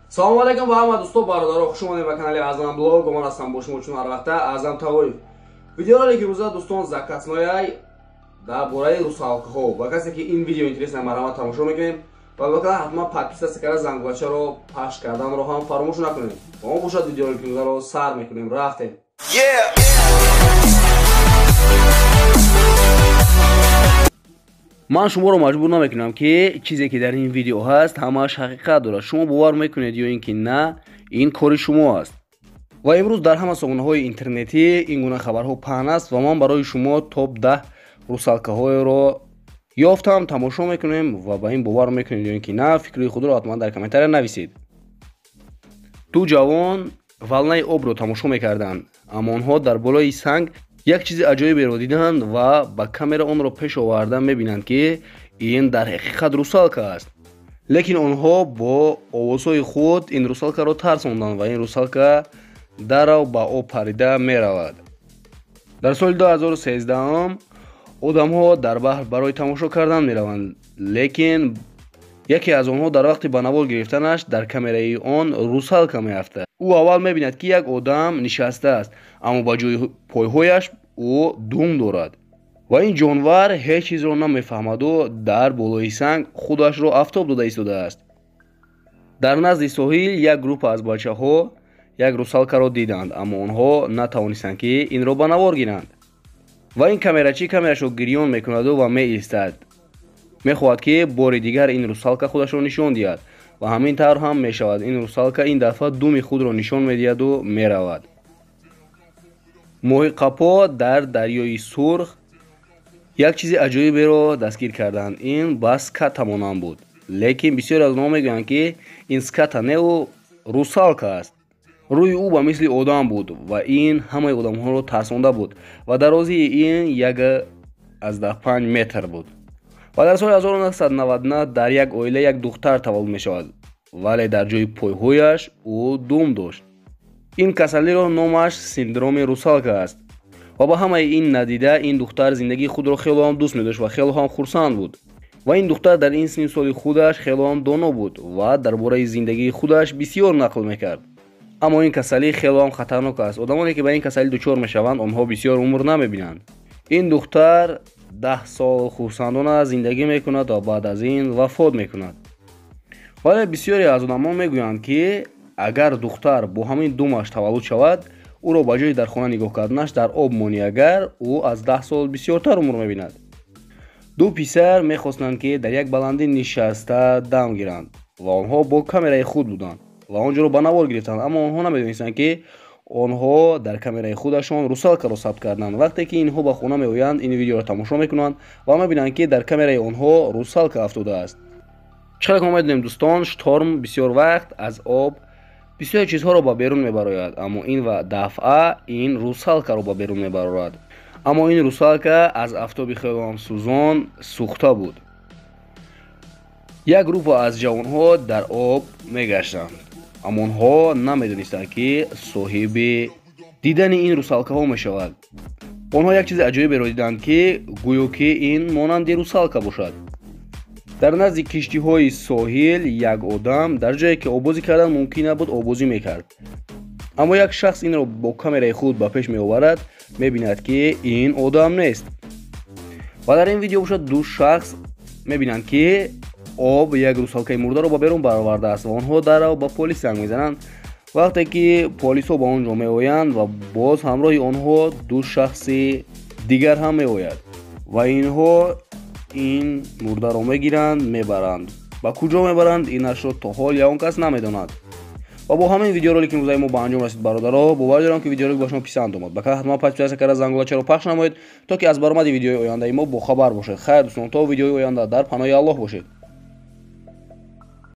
Салому алейкум ва ҳамма дӯстон бародарон, хуш омадед ба канали Аъзам блог. Ман ҳастам бо шумо чун ҳар вақта Аъзам Тавоев. Видеороле ки рӯза дӯстон закатнояй дар бораи русалкаҳо. Ба касе ки ин видео интересна марҳамат тамошо мекунем ва албатта ҳатман подписация карда зангулачаро пахш карданро ҳам фаромӯш накунем. Ба мо бошад видеороле ки рӯзаро сар мекунем. Рафтем. من شما رو مجبور نمیکنم که چیزی که در این ویدیو هست همش حقیقت داره. شما باور میکنید یا اینکه نه، این کار شما است. و امروز در همه سامانه‌های اینترنتی این گونه خبرها پهن است و من برای شما توپ 10 رسالکه‌های رو یافتم. تماشا میکنیم و با این باور میکنید یا اینکه نه، فکری خود رو حتما در کامنت نویسید. دو جوان والنای آب رو تماشا میکردند، اما آنها در بالای سنگ یک چیز عجیبی رو دیدند و با کامera آن رو پیش آوردن میبینند که این در حقیقت رسالکه است. لیکن آنها با آوازهای خود این رسالکه رو ترساندند و این رسالکه در و با آب پریده میرود. در سال 2013 آدم ها در بحر برای تماشا کردن میروند، لیکن یکی از آنها در وقت به نوال گرفتنش در کامرای آن رسالکه میافته. او اول میبیند که یک آدم نشسته است، اما با جای پایهایش او دوم دارد و این جانور هیچ چیز را نمیفهمد و در بالای سنگ خودش را آفتاب داده ایستاده است. در نزد ساحل یک گروه از بچه ها یک رسالکه را دیدند، اما آنها نتوانستند که این را به نوار گیرند و این کامراچی کامرش را گریان میکند و می ایستد. میخواهد که بار دیگر این رسالکه خودش را نشان دهد و همین طور هم میشود. این رسالکه این دفعه دوم خود را نشان میدهد و میرود. ماهی قپا در دریای سرخ یک چیز عجیبی را دستگیر کردند. این بس سکات مانند بود، لیکن بسیاری از آنها میگویند که این سکات نه و رسالکه است. روی او به مثل آدم بود و این همه آدم ها را ترسانده بود و درازی این یک از 5 متر بود. و در سال 1999 در یک عائله یک دختر تولد می شود، ولی در جای پایهایش او دوم داشت. این کسلی را نامش سندروم رسالکه است و با همه این ندیده این دختر زندگی خود را خیلی هم دوست می داشت و خیلی هم خرسند بود. و این دختر در این سن سال خودش خیلی هم دانا بود و درباره زندگی خودش بسیار نقل میکرد. اما این کسلی خیلی هم خطرناک است. آدمانی که به این کسلی دچار میشوند آنها بسیار عمر نمیبینند. این دختر 10 سال خرسندانه زندگی میکند و بعد از این وفات میکند. ولی بسیاری از آدمان میگویند که اگر دختر با همین دومش تولد شود، او را به جای در خانه نگاه کردنش در آب مانی، اگر او از 10 سال بسیارتر عمر میبیند. دو پسر میخواستند که در یک بلندی نشسته دم گیرند و آنها با کامرای خود بودند و آنجا را به نوار گرفتند، اما آنها نمیدانستند که آنها در کامرای خودشان رسالکه را ثبت کردند. وقتی که اینها به خانه میآیند این ویدیو را تماشا میکنند و میبینند که در کامرای آنها رسالکه افتاده است. چقدر که میدونیم دوستان، شتورم بسیار وقت از آب بسیار چیزها را به بیرون میبراید، اما این و دفعه این رسالکه را به بیرون میبراید. اما این رسالکه از آفتاب خیلی هم سوزان سوخته بود. یک گروه از جوانها در آب میگشتند، اما آنها نمیدانستند که صاحب دیدن این رسالکه ها میشود. آنها یک چیز عجیبی را دیدند که گویا که این مانند رسالکه باشد. در نزد کشتی های ساحل یک آدم در جایی که آبازی کردن ممکن نبود آبازی میکرد، اما یک شخص این را با کامرای خود به پیش می آورد، میبیند که این آدم نیست. و در این ویدیو باشد دو شخص میبینند که آب یک رسالکه مرده را به بیرون برآورده است و آنها در را به پلیس زنگ میزنند. وقتی که پلیس ها به آنجا میآیند و باز همراه آنها دو شخص دیگر هم میآید و اینها این مرده را میگیرند میبرند. با کجا میبرند اینش را تا حال یا اون کس نمیداند. و با همین ویدیو رو که روزای ما به انجام رسید برادرها، باور دارم که ویدیو رو به شما پسند اومد. بلکه حتما پس کار زنگوله رو پخش نمایید تا که از برآمد ویدیوهای آینده ما با خبر باشید. خیر دوستان، تا ویدیوهای آینده در پناه الله باشید.